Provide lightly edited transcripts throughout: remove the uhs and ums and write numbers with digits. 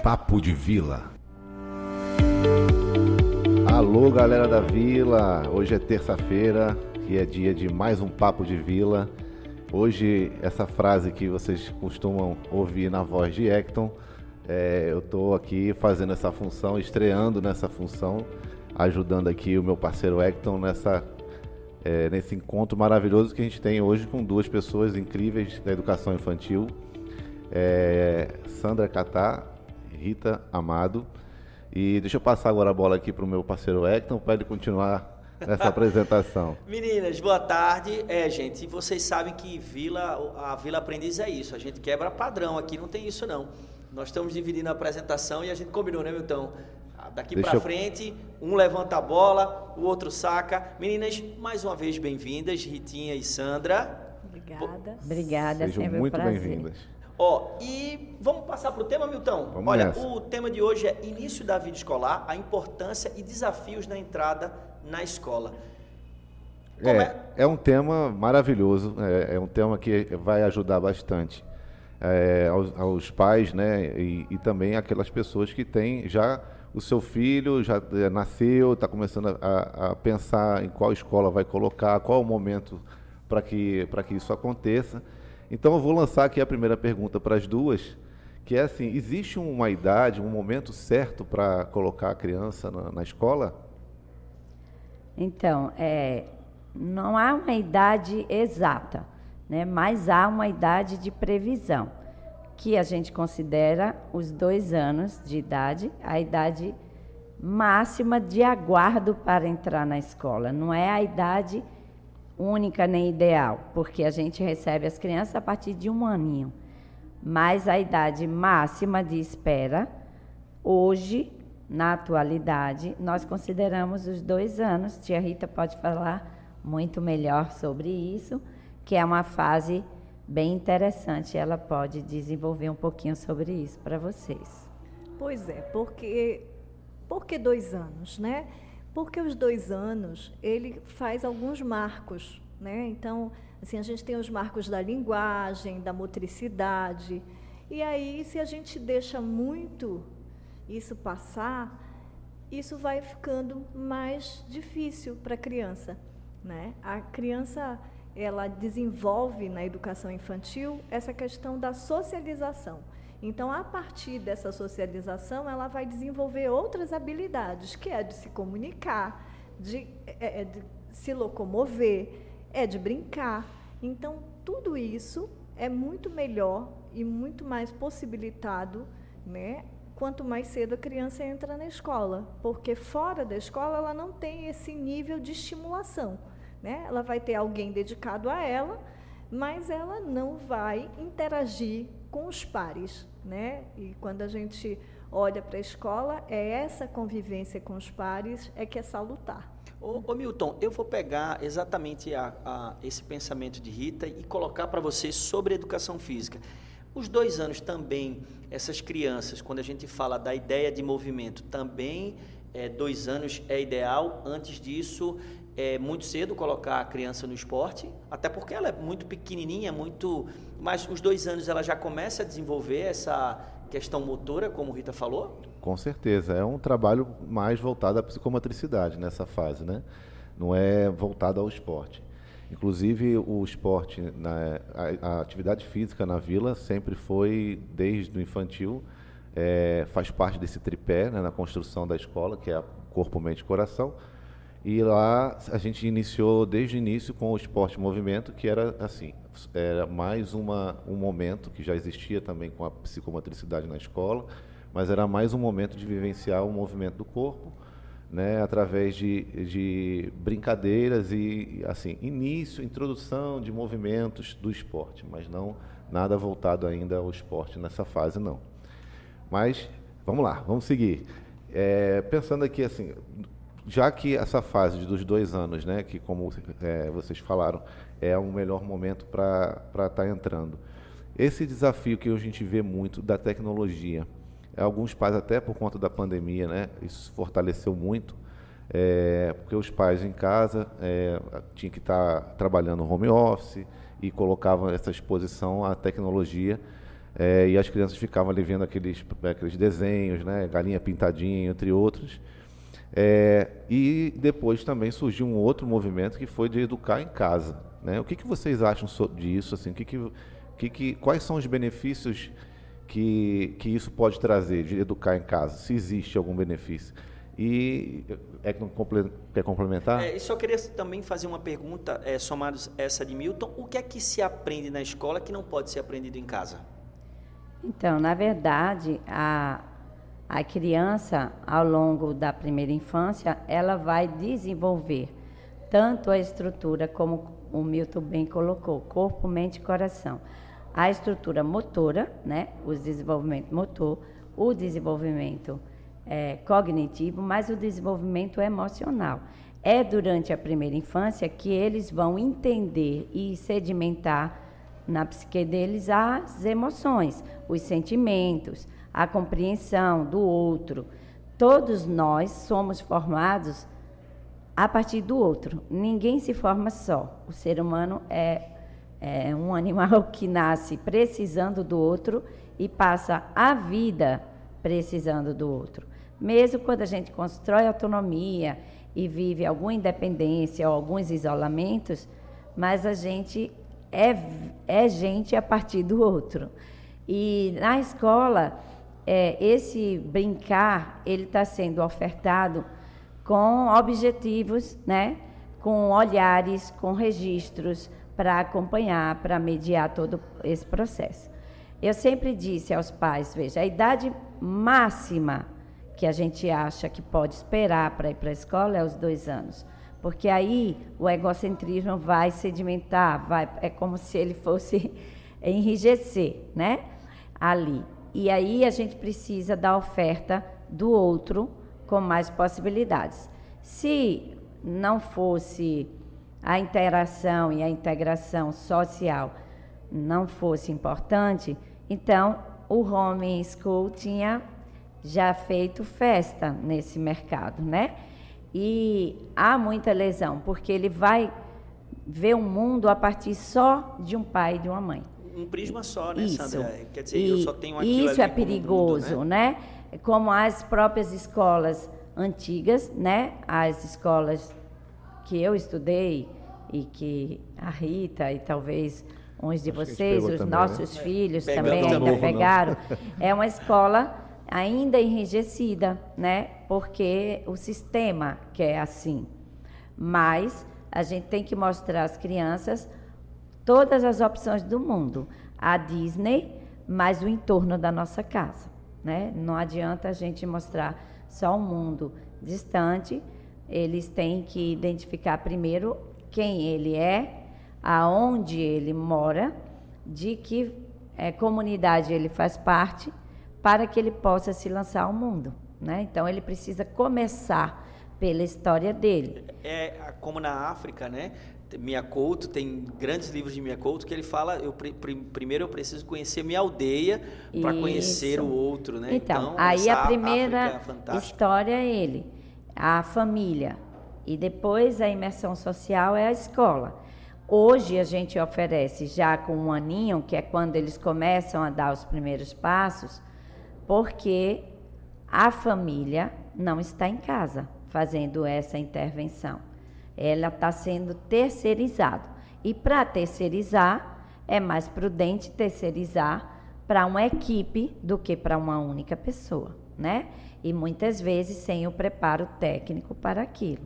Papo de Vila. Alô, galera da Vila. Hoje é terça-feira e é dia de mais um Papo de Vila. Hoje, essa frase que vocês costumam ouvir na voz de Hecton, eu estou aqui fazendo essa função, estreando nessa função, ajudando aqui o meu parceiro Hecton nesse encontro maravilhoso que a gente tem hoje com duas pessoas incríveis da educação infantil, Sandra Catá, Rita Amado. E deixa eu passar agora a bola aqui para o meu parceiro Hecton para ele continuar nessa apresentação. Meninas, boa tarde. Gente, vocês sabem que a Vila Aprendiz é isso, a gente quebra padrão aqui, não tem isso não. Nós estamos dividindo a apresentação e a gente combinou, né, Milton? Daqui para frente, um levanta a bola, o outro saca. Meninas, mais uma vez bem-vindas, Ritinha e Sandra. Obrigada, Sejam sempre muito um prazer. bem-vindas. E vamos passar para o tema, Milton? Vamos Olha, nessa. O tema de hoje é início da vida escolar, a importância e desafios na entrada na escola. É um tema maravilhoso, é um tema que vai ajudar bastante aos pais, né, e também aquelas pessoas que têm já o seu filho, já nasceu, está começando a pensar em qual escola vai colocar, qual é o momento para que isso aconteça. Então eu vou lançar aqui a primeira pergunta para as duas, que é assim: existe uma idade, um momento certo para colocar a criança na escola? Então, não há uma idade exata, né? Mas há uma idade de previsão, que a gente considera os 2 anos de idade, a idade máxima de aguardo para entrar na escola. Não é a idade única nem ideal, porque a gente recebe as crianças a partir de 1 aninho. Mas a idade máxima de espera, hoje, na atualidade, nós consideramos os 2 anos. Tia Rita pode falar muito melhor sobre isso, que é uma fase bem interessante. Ela pode desenvolver um pouquinho sobre isso para vocês. Pois é, por que 2 anos, né? Porque os 2 anos, ele faz alguns marcos, né? Então, assim, a gente tem os marcos da linguagem, da motricidade, e aí, se a gente deixa muito isso passar, isso vai ficando mais difícil para a criança, né? A criança, ela desenvolve na educação infantil essa questão da socialização. Então, a partir dessa socialização, ela vai desenvolver outras habilidades, que é de se comunicar, de se locomover, de brincar. Então, tudo isso é muito melhor e muito mais possibilitado, né, quanto mais cedo a criança entra na escola, porque fora da escola ela não tem esse nível de estimulação, né? Ela vai ter alguém dedicado a ela, mas ela não vai interagir com os pares, né? E quando a gente olha para a escola, essa convivência com os pares que é salutar. Ô Milton, eu vou pegar exatamente esse pensamento de Rita e colocar para você sobre educação física. Os 2 anos também, essas crianças, quando a gente fala da ideia de movimento, também 2 anos é ideal. Antes disso, é muito cedo colocar a criança no esporte, até porque ela é muito pequenininha, mas os 2 anos ela já começa a desenvolver essa questão motora, como Rita falou? Com certeza, é um trabalho mais voltado à psicomotricidade nessa fase, né? Não é voltado ao esporte. Inclusive, o esporte, a atividade física na Vila sempre foi, desde o infantil, faz parte desse tripé, né, na construção da escola, que é corpo, mente e coração. E lá a gente iniciou desde o início com o esporte movimento, que era assim, era mais um momento que já existia também com a psicomotricidade na escola, mas era mais um momento de vivenciar o movimento do corpo, né, através de brincadeiras e assim, introdução de movimentos do esporte, mas não nada voltado ainda ao esporte nessa fase, não. Mas vamos lá, vamos seguir. Pensando aqui assim, já que essa fase dos 2 anos, né, que como vocês falaram, é o melhor momento para estar entrando. Esse desafio que a gente vê muito da tecnologia, alguns pais até por conta da pandemia, né, isso fortaleceu muito, porque os pais em casa tinham que estar trabalhando home office e colocavam essa exposição à tecnologia e as crianças ficavam ali vendo aqueles desenhos, né, galinha pintadinha, entre outros. E depois também surgiu um outro movimento que foi de educar em casa, né? O que vocês acham disso? Assim, quais são os benefícios que isso pode trazer de educar em casa? Se existe algum benefício? E quer complementar? Eu só queria também fazer uma pergunta, somado essa de Milton. O que é que se aprende na escola que não pode ser aprendido em casa? Então, na verdade, a criança, ao longo da primeira infância, ela vai desenvolver tanto a estrutura, como o Milton bem colocou, corpo, mente e coração. A estrutura motora, né, o desenvolvimento motor, o desenvolvimento cognitivo, mas o desenvolvimento emocional. É durante a primeira infância que eles vão entender e sedimentar na psique deles as emoções, os sentimentos, a compreensão do outro. Todos nós somos formados a partir do outro. Ninguém se forma só. O ser humano é um animal que nasce precisando do outro e passa a vida precisando do outro. Mesmo quando a gente constrói autonomia e vive alguma independência ou alguns isolamentos, mas a gente é gente a partir do outro. E na escola, esse brincar, ele está sendo ofertado com objetivos, né? Com olhares, com registros, para acompanhar, para mediar todo esse processo. Eu sempre disse aos pais, veja, a idade máxima que a gente acha que pode esperar para ir para a escola é os 2 anos. Porque aí o egocentrismo vai sedimentar, é como se ele fosse enrijecer, né? Ali. E aí a gente precisa da oferta do outro com mais possibilidades. Se não fosse a interação e a integração social não fosse importante, então o homeschool tinha já feito festa nesse mercado, né? E há muita lesão, porque ele vai ver o mundo a partir só de um pai e de uma mãe. Um prisma só, né, isso. Sandra? Quer dizer, eu só tenho aquilo isso ali é perigoso, mundo, né? Como as próprias escolas antigas, né? As escolas que eu estudei e que a Rita e talvez uns de vocês, os também, nossos filhos Pegamos também de ainda novo, pegaram. É uma escola ainda enrijecida, né? Porque o sistema quer assim. Mas a gente tem que mostrar às crianças todas as opções do mundo. A Disney, mais o entorno da nossa casa, né? Não adianta a gente mostrar só um mundo distante. Eles têm que identificar primeiro quem ele é, aonde ele mora, de que comunidade ele faz parte, para que ele possa se lançar ao mundo, né? Então ele precisa começar pela história dele. Como na África, né? Mia Couto, tem grandes livros de Mia Couto que ele fala, primeiro eu preciso conhecer minha aldeia para conhecer o outro, né? Então aí a primeira história é ele, a família, e depois a imersão social é a escola. Hoje a gente oferece já com 1 aninho, que é quando eles começam a dar os primeiros passos, porque a família não está em casa fazendo essa intervenção. Ela está sendo terceirizada. E para terceirizar, é mais prudente terceirizar para uma equipe do que para uma única pessoa, né? E muitas vezes sem o preparo técnico para aquilo.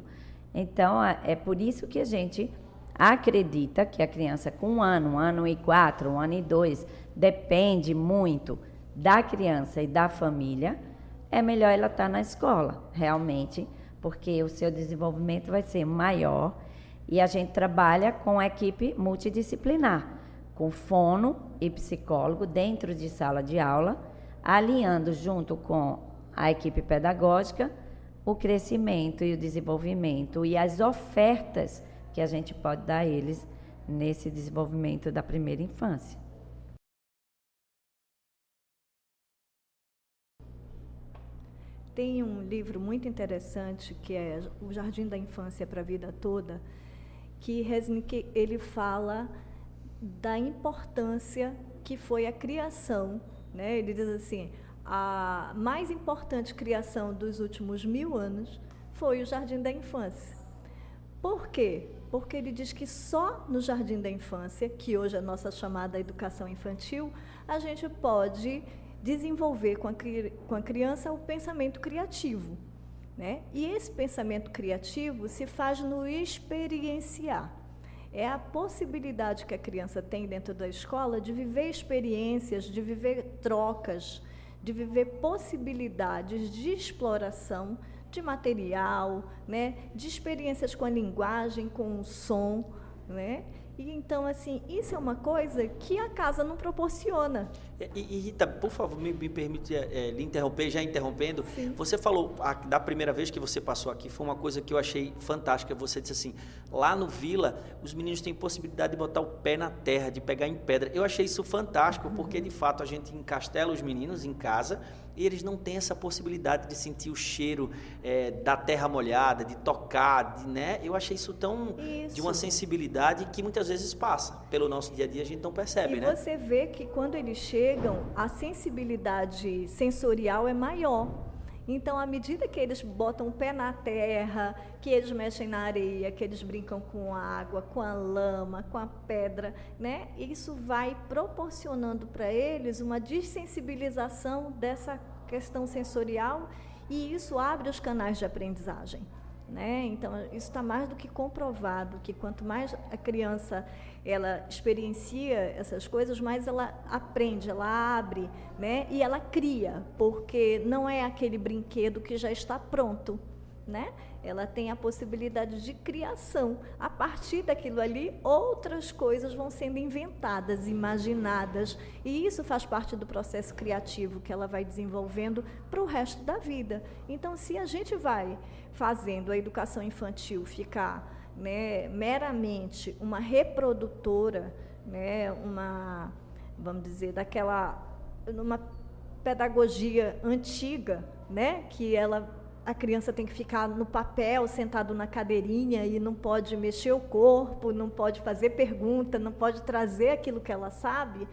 Então, é por isso que a gente acredita que a criança com 1 ano, 1 ano e 4, 1 ano e 2, depende muito da criança e da família, é melhor ela estar na escola, realmente, porque o seu desenvolvimento vai ser maior. E a gente trabalha com a equipe multidisciplinar, com fono e psicólogo dentro de sala de aula, alinhando junto com a equipe pedagógica o crescimento e o desenvolvimento e as ofertas que a gente pode dar a eles nesse desenvolvimento da primeira infância. Tem um livro muito interessante que é O Jardim da Infância para a Vida Toda, que Resnick ele fala da importância que foi a criação, né? Ele diz assim, a mais importante criação dos últimos 1000 anos foi o Jardim da Infância. Por quê? Porque ele diz que só no Jardim da Infância, que hoje é a nossa chamada educação infantil, a gente pode desenvolver com a criança o pensamento criativo, né? E esse pensamento criativo se faz no experienciar. É a possibilidade que a criança tem dentro da escola de viver experiências, de viver trocas, de viver possibilidades de exploração de material, né, de experiências com a linguagem, com o som, né? E então, assim, isso é uma coisa que a casa não proporciona. E Rita, por favor, me permite lhe interromper, já interrompendo. Sim. Você falou, da primeira vez que você passou aqui, foi uma coisa que eu achei fantástica. Você disse assim, lá no Vila, os meninos têm possibilidade de botar o pé na terra, de pegar em pedra. Eu achei isso fantástico, porque, de fato, a gente encastela os meninos em casa e eles não têm essa possibilidade de sentir o cheiro da terra molhada, de tocar, né? Eu achei isso tão de uma sensibilidade que muitas vezes passa pelo nosso dia a dia, a gente não percebe, né? E você vê que quando eles chegam, a sensibilidade sensorial é maior. Então, à medida que eles botam o pé na terra, que eles mexem na areia, que eles brincam com a água, com a lama, com a pedra, né? Isso vai proporcionando para eles uma dessensibilização dessa questão sensorial e isso abre os canais de aprendizagem, né? Então, isso está mais do que comprovado, que quanto mais a criança ela experiencia essas coisas, mais ela aprende, ela abre, né? E ela cria, porque não é aquele brinquedo que já está pronto, né? Ela tem a possibilidade de criação. A partir daquilo ali, outras coisas vão sendo inventadas, imaginadas, e isso faz parte do processo criativo que ela vai desenvolvendo para o resto da vida. Então, se a gente vai fazendo a educação infantil ficar, né, meramente uma reprodutora, né, vamos dizer, uma pedagogia antiga, né, que a criança tem que ficar no papel, sentado na cadeirinha e não pode mexer o corpo, não pode fazer pergunta, não pode trazer aquilo que ela sabe,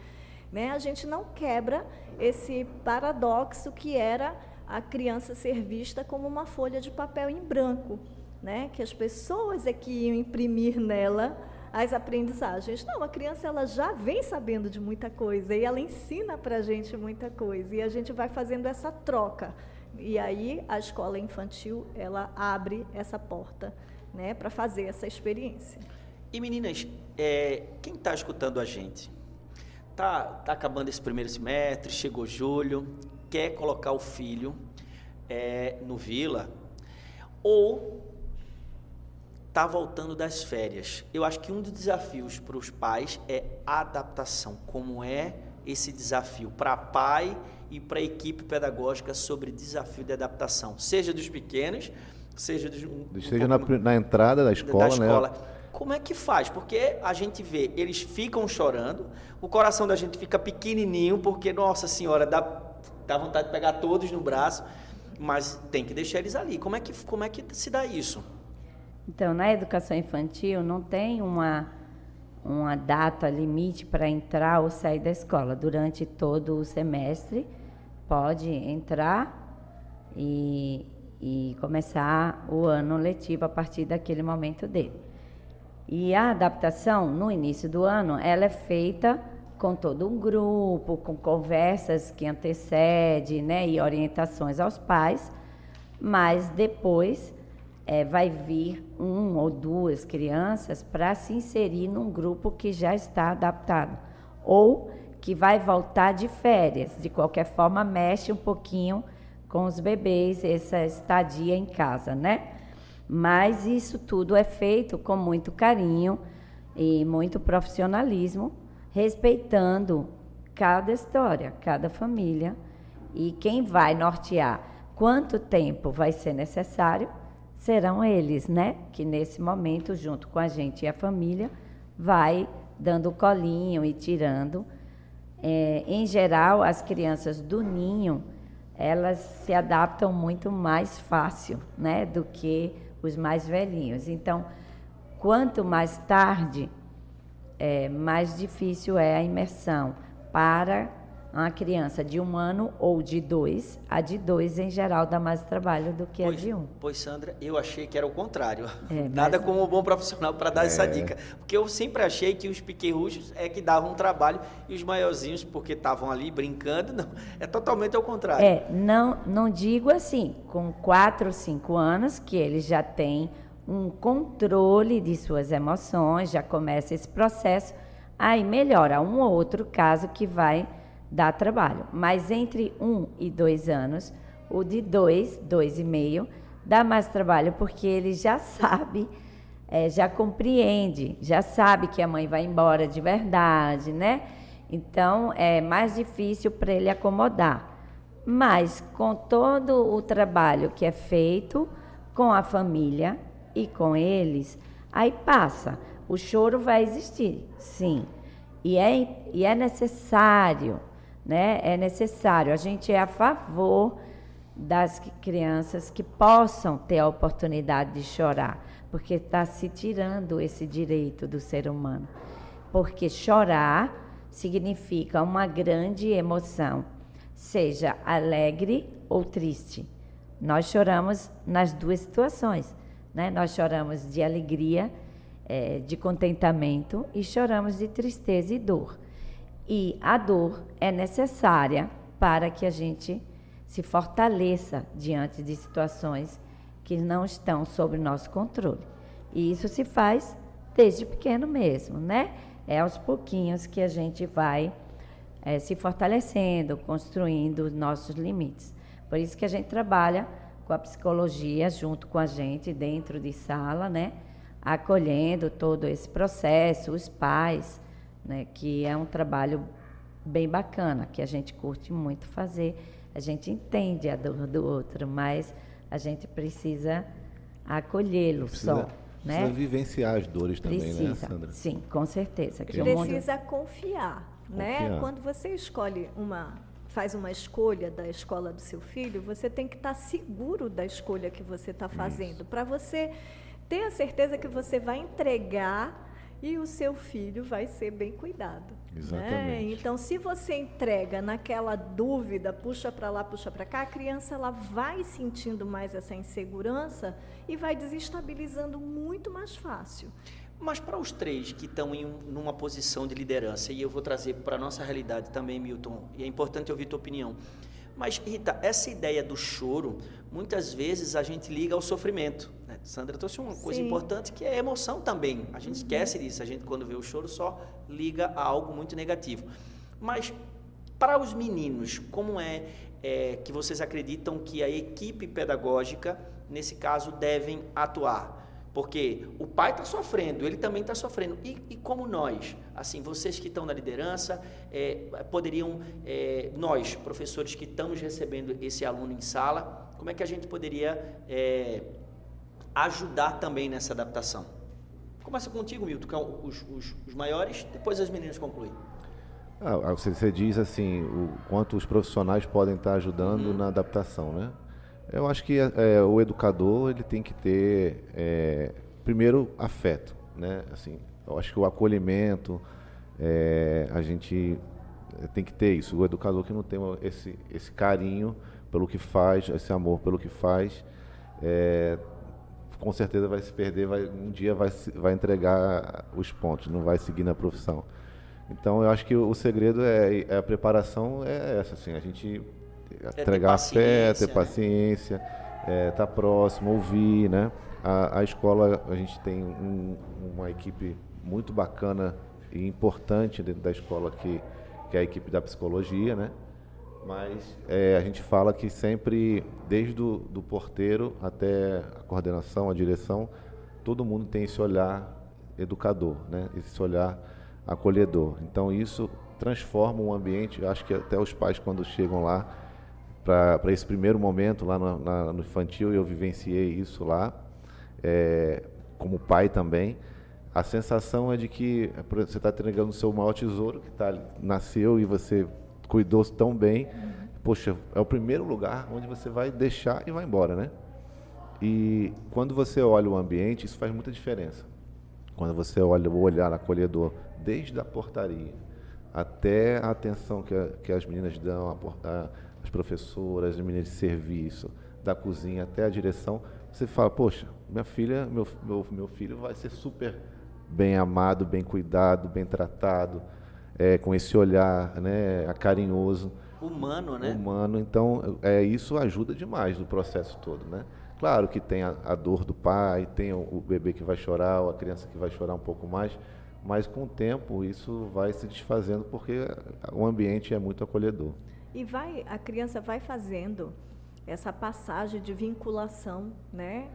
né, a gente não quebra esse paradoxo que era a criança ser vista como uma folha de papel em branco, né, que as pessoas é que iam imprimir nela as aprendizagens. Não, a criança ela já vem sabendo de muita coisa e ela ensina para a gente muita coisa e a gente vai fazendo essa troca. E aí a escola infantil ela abre essa porta, né, para fazer essa experiência. E meninas, quem está escutando a gente? Tá acabando esse primeiro semestre, chegou julho, quer colocar o filho no Vila ou está voltando das férias. Eu acho que um dos desafios para os pais é a adaptação. Como é esse desafio para pai e para a equipe pedagógica sobre desafio de adaptação, seja dos pequenos, seja na entrada da escola, né? Como é que faz? Porque a gente vê, eles ficam chorando, o coração da gente fica pequenininho, porque, nossa senhora, dá vontade de pegar todos no braço, mas tem que deixar eles ali. Como é que se dá isso? Então, na educação infantil, não tem uma data limite para entrar ou sair da escola. Durante todo o semestre, pode entrar e começar o ano letivo a partir daquele momento dele. E a adaptação, no início do ano, ela é feita com todo um grupo, com conversas que antecedem, né, e orientações aos pais, mas depois vai vir 1 ou 2 crianças para se inserir num grupo que já está adaptado, ou que vai voltar de férias. De qualquer forma, mexe um pouquinho com os bebês, essa estadia em casa, né? Mas isso tudo é feito com muito carinho e muito profissionalismo, respeitando cada história, cada família, e quem vai nortear quanto tempo vai ser necessário serão eles, né? Que nesse momento, junto com a gente e a família, vai dando o colinho e tirando. Em geral, as crianças do ninho, elas se adaptam muito mais fácil, né? Do que os mais velhinhos. Então, quanto mais tarde, mais difícil é a imersão. para uma criança de 1 ano ou de 2, a de 2 em geral dá mais trabalho do que a de 1. Pois, Sandra, eu achei que era o contrário. É, Nada mas- como um bom profissional para dar essa dica. Porque eu sempre achei que os pequerruchos é que davam trabalho e os maiorzinhos, porque estavam ali brincando, não, é totalmente ao contrário. Não digo assim, com 4 ou 5 anos, que ele já tem um controle de suas emoções, já começa esse processo, aí melhora um ou outro caso que vai dar trabalho. Mas entre 1 e 2 anos, o de 2, 2,5, dá mais trabalho porque ele já sabe, já compreende, já sabe que a mãe vai embora de verdade, né? Então, é mais difícil para ele acomodar. Mas, com todo o trabalho que é feito com a família e com eles, aí passa. O choro vai existir, sim. E é necessário, né? É necessário. A gente é a favor das crianças que possam ter a oportunidade de chorar, porque está se tirando esse direito do ser humano. Porque chorar significa uma grande emoção, seja alegre ou triste. Nós choramos nas 2 situações, né? Nós choramos de alegria, de contentamento, e choramos de tristeza e dor. E a dor é necessária para que a gente se fortaleça diante de situações que não estão sob nosso controle. E isso se faz desde pequeno mesmo, né? É aos pouquinhos que a gente vai se fortalecendo, construindo os nossos limites. Por isso que a gente trabalha com a psicologia junto com a gente dentro de sala, né? Acolhendo todo esse processo, os pais, né? Que é um trabalho bem bacana, que a gente curte muito fazer. A gente entende a dor do outro, mas a gente precisa acolhê-lo só. Precisa Né? vivenciar as dores também, Precisa, né, Sandra? sim, com certeza. Que o Precisa confiar, né? Confiar. Quando você faz uma escolha da escola do seu filho, você tem que estar seguro da escolha que você está fazendo, para você ter a certeza que você vai entregar e o seu filho vai ser bem cuidado. Exatamente. Né? Então, se você entrega naquela dúvida, puxa para lá, puxa para cá, a criança ela vai sentindo mais essa insegurança e vai desestabilizando muito mais fácil. Mas para os 3 que estão numa posição de liderança, e eu vou trazer para a nossa realidade também, Milton, e é importante ouvir tua opinião. Mas, Rita, essa ideia do choro, muitas vezes a gente liga ao sofrimento, né? Sandra trouxe uma coisa Sim. importante que é a emoção também. A gente esquece disso, a gente quando vê o choro só liga a algo muito negativo. Mas, para os meninos, como é que vocês acreditam que a equipe pedagógica, nesse caso, devem atuar? Porque o pai está sofrendo, ele também está sofrendo. E como nós, assim, vocês que estão na liderança, poderiam, nós, professores que estamos recebendo esse aluno em sala, como é que a gente poderia ajudar também nessa adaptação? Começa contigo, Milton, que são os maiores, depois as meninas concluem. Você diz assim, o quanto os profissionais podem estar ajudando na adaptação, né? Eu acho que o educador ele tem que ter, primeiro, afeto, né? Assim, eu acho que o acolhimento, a gente tem que ter isso. O educador que não tem esse carinho pelo que faz, esse amor pelo que faz, com certeza vai se perder, um dia vai entregar os pontos, não vai seguir na profissão. Então, eu acho que o segredo a preparação é essa, assim, a gente entregar fé, ter paciência, estar próximo, ouvir, né? A escola, a gente tem uma equipe muito bacana e importante dentro da escola que é a equipe da psicologia, né? Mas a gente fala que sempre, desde do porteiro até a coordenação, a direção, todo mundo tem esse olhar educador, né? Esse olhar acolhedor. Então, isso transforma um ambiente. Eu acho que até os pais, quando chegam lá, para esse primeiro momento lá no infantil, eu vivenciei isso lá, como pai também. A sensação é de que você está entregando o seu maior tesouro, que nasceu e você cuidou tão bem. Poxa, é o primeiro lugar onde você vai deixar e vai embora, né? E quando você olha o ambiente, isso faz muita diferença. Quando você olha o olhar acolhedor, desde a portaria até a atenção que as meninas dão, as professoras, as meninas de serviço, da cozinha até a direção, você fala, poxa, minha filha, meu filho vai ser super bem amado, bem cuidado, bem tratado, com esse olhar, né, carinhoso. Humano, né? Humano, então isso ajuda demais no processo todo, né? Claro que tem a dor do pai, tem o bebê que vai chorar, ou a criança que vai chorar um pouco mais, mas com o tempo isso vai se desfazendo porque o ambiente é muito acolhedor. E a criança vai fazendo essa passagem de vinculação, né,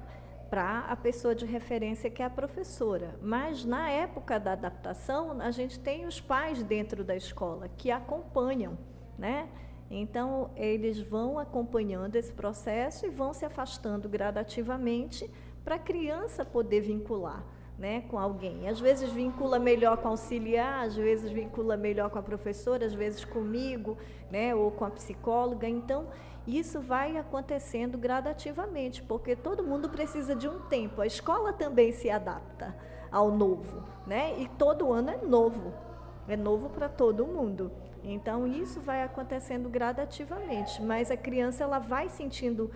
para a pessoa de referência que é a professora. Mas na época da adaptação, a gente tem os pais dentro da escola que acompanham, né? Então, eles vão acompanhando esse processo e vão se afastando gradativamente para a criança poder vincular, né, com alguém. Às vezes vincula melhor com a auxiliar, às vezes vincula melhor com a professora, às vezes comigo, né, ou com a psicóloga. Então, isso vai acontecendo gradativamente, porque todo mundo precisa de um tempo. A escola também se adapta ao novo, né? E todo ano é novo para todo mundo. Então, isso vai acontecendo gradativamente, mas a criança ela vai sentindo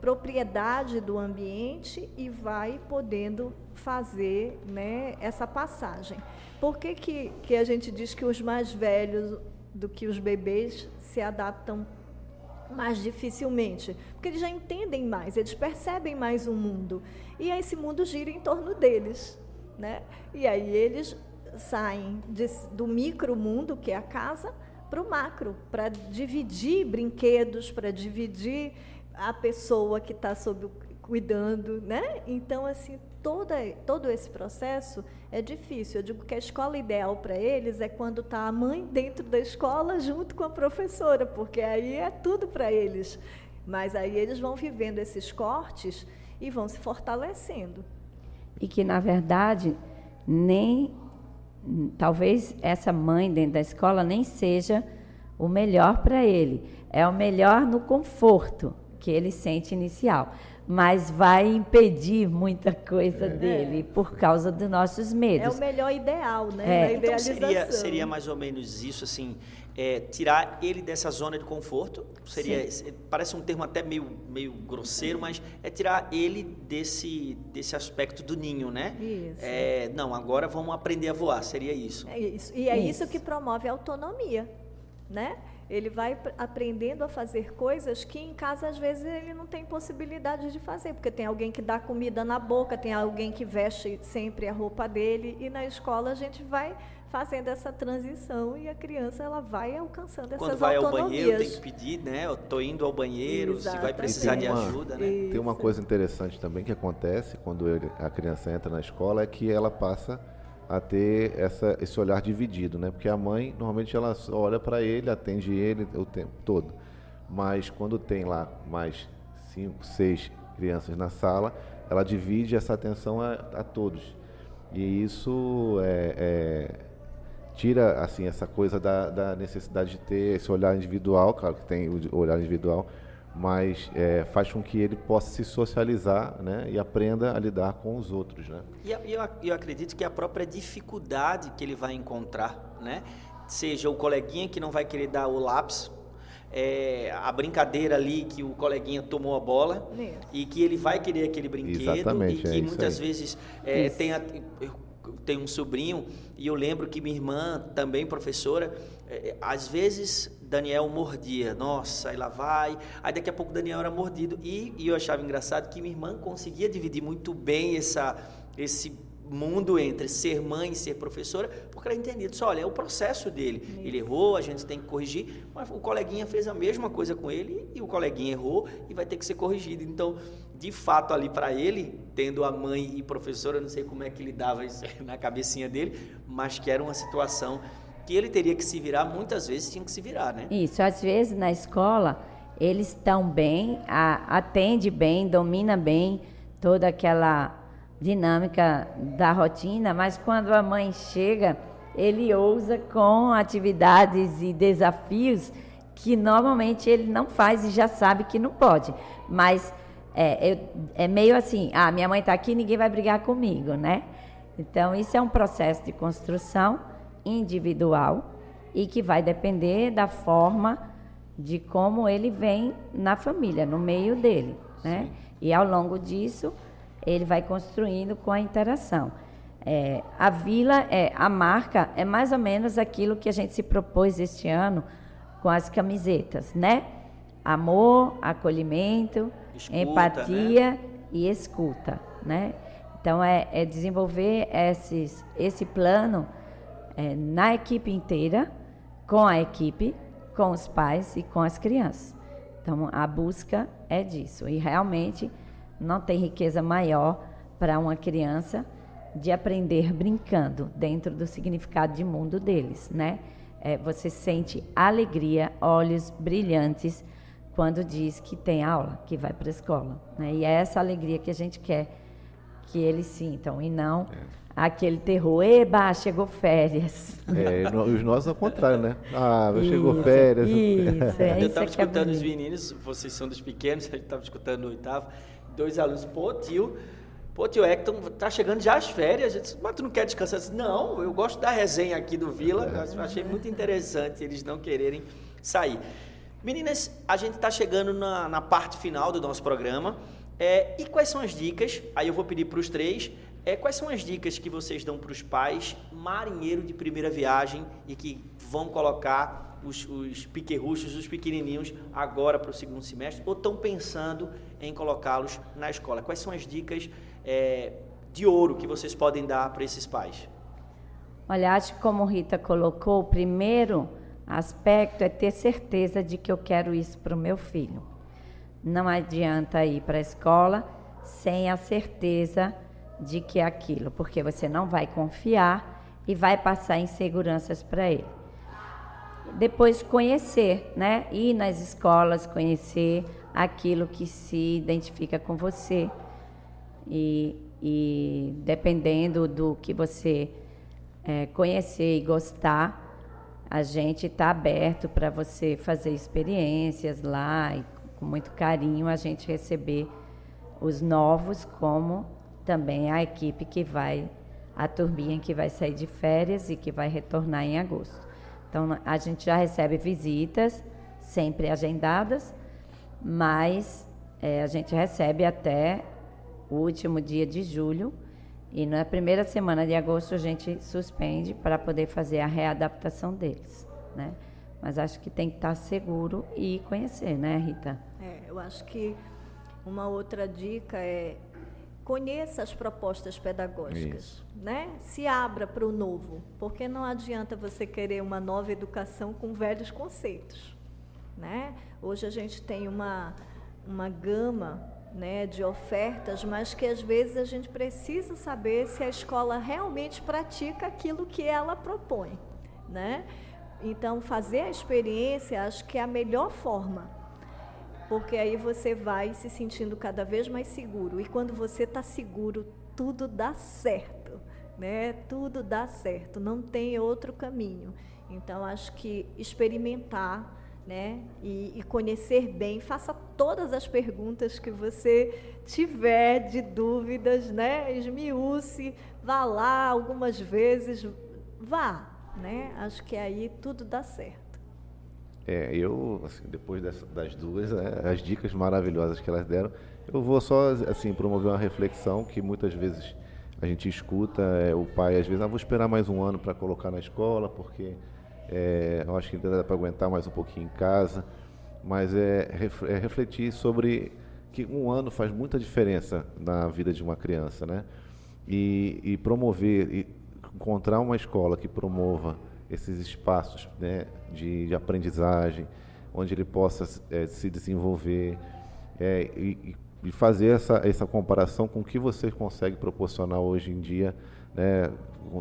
propriedade do ambiente e vai podendo fazer, né, essa passagem. Por que a gente diz que os mais velhos do que os bebês se adaptam mais dificilmente? Porque eles já entendem mais, eles percebem mais o mundo, e aí esse mundo gira em torno deles, né? E aí eles saem do micromundo, que é a casa, para o macro, para dividir brinquedos, para dividir a pessoa que está cuidando, né? Então, assim, todo esse processo é difícil. Eu digo que a escola ideal para eles é quando está a mãe dentro da escola junto com a professora, porque aí é tudo para eles. Mas aí eles vão vivendo esses cortes e vão se fortalecendo. E que, na verdade, talvez essa mãe dentro da escola nem seja o melhor para ele. É o melhor no conforto que ele sente inicial, mas vai impedir muita coisa dele por causa dos nossos medos. É o melhor ideal, né? Então seria mais ou menos isso, assim, tirar ele dessa zona de conforto. Parece um termo até meio grosseiro, mas é tirar ele desse aspecto do ninho, né? Isso. Não, agora vamos aprender a voar, seria isso. É isso. E é isso que promove a autonomia, né? Ele vai aprendendo a fazer coisas que em casa, às vezes, ele não tem possibilidade de fazer, porque tem alguém que dá comida na boca, tem alguém que veste sempre a roupa dele, e na escola a gente vai fazendo essa transição e a criança ela vai alcançando essas autonomias. Quando vai ao banheiro, tem que pedir, né? Eu estou indo ao banheiro, Exatamente. Se vai precisar de ajuda, né? Tem uma coisa interessante também que acontece quando a criança entra na escola, é que ela passa a ter esse olhar dividido, né? Porque a mãe, normalmente, ela só olha para ele, atende ele o tempo todo. Mas quando tem lá mais 5, 6 crianças na sala, ela divide essa atenção a todos. E isso tira, assim, essa coisa da necessidade de ter esse olhar individual, claro que tem o olhar individual, mas faz com que ele possa se socializar, né, e aprenda a lidar com os outros, né? E eu acredito que a própria dificuldade que ele vai encontrar, né, seja o coleguinha que não vai querer dar o lápis, a brincadeira ali que o coleguinha tomou a bola e que ele vai querer aquele brinquedo. Exatamente, e que muitas vezes tem um sobrinho, e eu lembro que minha irmã, também professora, às vezes Daniel mordia, nossa, aí lá vai, aí daqui a pouco Daniel era mordido, e eu achava engraçado que minha irmã conseguia dividir muito bem esse mundo entre ser mãe e ser professora, porque ela entendia, disse, olha, é o processo dele, ele errou, a gente tem que corrigir, mas o coleguinha fez a mesma coisa com ele, e o coleguinha errou, e vai ter que ser corrigido. Então, de fato, ali para ele, tendo a mãe e professora, eu não sei como é que ele dava isso na cabecinha dele, mas que era uma situação que ele teria que se virar, muitas vezes tinha que se virar, né? Isso, às vezes na escola, eles estão bem, atende bem, domina bem toda aquela dinâmica da rotina, mas quando a mãe chega, ele ousa com atividades e desafios que normalmente ele não faz e já sabe que não pode. Mas é meio assim, minha mãe está aqui, ninguém vai brigar comigo, né? Então, isso é um processo de construção individual e que vai depender da forma de como ele vem na família, no meio dele, né? E ao longo disso, ele vai construindo com a interação. A vila, a marca, é mais ou menos aquilo que a gente se propôs este ano com as camisetas, né? Amor, acolhimento, Escuta, empatia, né? E escuta, né? Então, é desenvolver esse plano na equipe inteira, com a equipe, com os pais e com as crianças. Então, a busca é disso. E realmente não tem riqueza maior para uma criança de aprender brincando dentro do significado de mundo deles, né? Você sente alegria, olhos brilhantes quando diz que tem aula, que vai para a escola, né? E é essa alegria que a gente quer que eles sintam, e não aquele terror, eba, chegou férias. Os nossos ao contrário, né? Chegou férias. Eu estava escutando os meninos, vocês são dos pequenos, a gente estava escutando no 8º, 2 alunos, pô, tio Hector, tá chegando já as férias. Eu disse, mas tu não quer descansar? Eu disse, não, eu gosto da resenha aqui do Vila. Eu achei muito interessante eles não quererem sair. Meninas, a gente está chegando na parte final do nosso programa. E quais são as dicas? Aí eu vou pedir para os 3. Quais são as dicas que vocês dão para os pais marinheiros de primeira viagem e que vão colocar os piquerruchos, os pequenininhos, agora para o 2º semestre, ou estão pensando em colocá-los na escola? Quais são as dicas de ouro que vocês podem dar para esses pais? Olha, acho que como Rita colocou, o primeiro aspecto é ter certeza de que eu quero isso para o meu filho. Não adianta ir para a escola sem a certeza de que é aquilo, porque você não vai confiar e vai passar inseguranças para ele. Depois conhecer, né? Ir nas escolas, conhecer aquilo que se identifica com você e dependendo do que você conhecer e gostar, a gente está aberto para você fazer experiências lá e com muito carinho a gente receber os novos, como também a equipe a turminha que vai sair de férias e que vai retornar em agosto. Então, a gente já recebe visitas, sempre agendadas, mas a gente recebe até o último dia de julho e na primeira semana de agosto a gente suspende para poder fazer a readaptação deles, né? Mas acho que tem que estar seguro e conhecer, né, Rita? Eu acho que uma outra dica é conheça as propostas pedagógicas, né? Se abra para o novo, porque não adianta você querer uma nova educação com velhos conceitos, né? Hoje a gente tem uma gama, né, de ofertas, mas que às vezes a gente precisa saber se a escola realmente pratica aquilo que ela propõe, né? Então, fazer a experiência, acho que é a melhor forma, porque aí você vai se sentindo cada vez mais seguro. E quando você está seguro, tudo dá certo, né? Tudo dá certo, não tem outro caminho. Então, acho que experimentar, né? E conhecer bem, faça todas as perguntas que você tiver de dúvidas, né? Esmiúce, vá lá algumas vezes, vá, né? Acho que aí tudo dá certo. Eu, assim, depois das duas, as dicas maravilhosas que elas deram, eu vou só, assim, promover uma reflexão que muitas vezes a gente escuta, o pai às vezes, vou esperar mais um ano para colocar na escola, porque eu acho que ainda dá para aguentar mais um pouquinho em casa, mas refletir sobre que um ano faz muita diferença na vida de uma criança, né? E promover, e encontrar uma escola que promova esses espaços, né, de aprendizagem, onde ele possa se desenvolver e fazer essa comparação com o que você consegue proporcionar hoje em dia, né,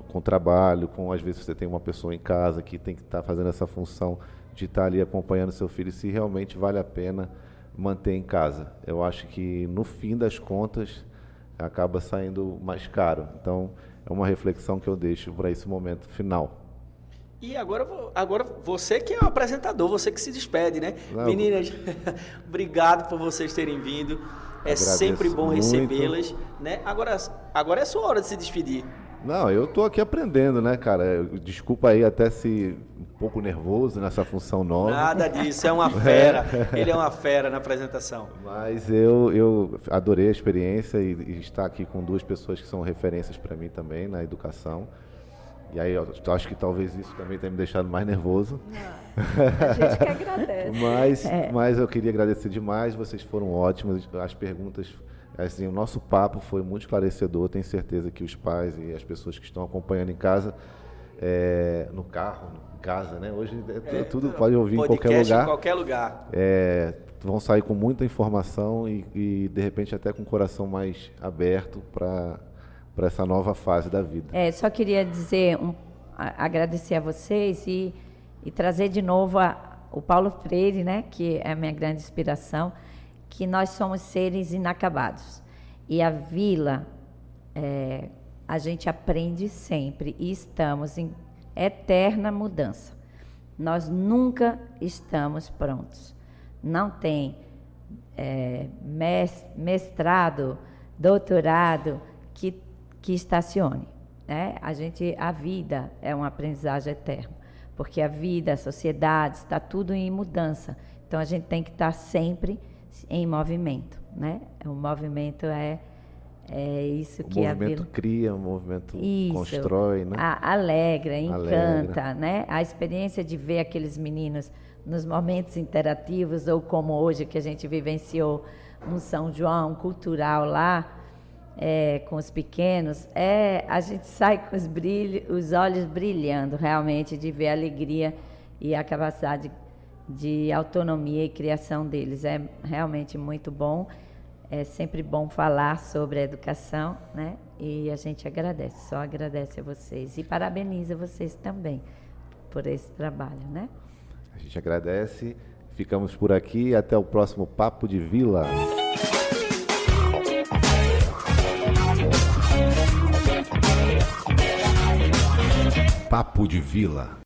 com trabalho, às vezes você tem uma pessoa em casa que tem que estar fazendo essa função de estar ali acompanhando seu filho, se realmente vale a pena manter em casa. Eu acho que, no fim das contas, acaba saindo mais caro. Então, é uma reflexão que eu deixo para esse momento final. E agora você que é o apresentador, você que se despede, né? Não, meninas, obrigado por vocês terem vindo. É sempre bom recebê-las, né? Agora é a sua hora de se despedir. Não, eu tô aqui aprendendo, né, cara? Desculpa aí até se um pouco nervoso nessa função nova. Nada disso, é uma fera. Ele é uma fera na apresentação. Mas eu adorei a experiência e estar aqui com duas pessoas que são referências para mim também na educação. E aí eu acho que talvez isso também tenha me deixado mais nervoso. A gente que agradece. Mas eu queria agradecer demais, vocês foram ótimos, as perguntas, assim, o nosso papo foi muito esclarecedor, tenho certeza que os pais e as pessoas que estão acompanhando em casa, no carro, em casa, né? Hoje tudo pode ouvir em qualquer lugar. Em qualquer lugar. Vão sair com muita informação e de repente até com o coração mais aberto para essa nova fase da vida. Só queria dizer, agradecer a vocês e trazer de novo o Paulo Freire, né, que é a minha grande inspiração, que nós somos seres inacabados. E a vila, a gente aprende sempre e estamos em eterna mudança. Nós nunca estamos prontos. Não tem mestrado, doutorado que estacione, né? A vida é uma aprendizagem eterna, porque a vida, a sociedade, está tudo em mudança. Então a gente tem que estar sempre em movimento, né? O movimento é isso que a vila... O movimento cria, o movimento constrói, né? Alegra, encanta, né? A experiência de ver aqueles meninos nos momentos interativos, ou como hoje que a gente vivenciou um São João cultural lá, com os pequenos, a gente sai com os olhos brilhando, realmente, de ver a alegria e a capacidade de autonomia e criação deles. É realmente muito bom, é sempre bom falar sobre a educação, né? E a gente agradece, só agradece a vocês e parabeniza vocês também por esse trabalho, né? A gente agradece, ficamos por aqui e até o próximo Papo de Vila. Papo de Vila.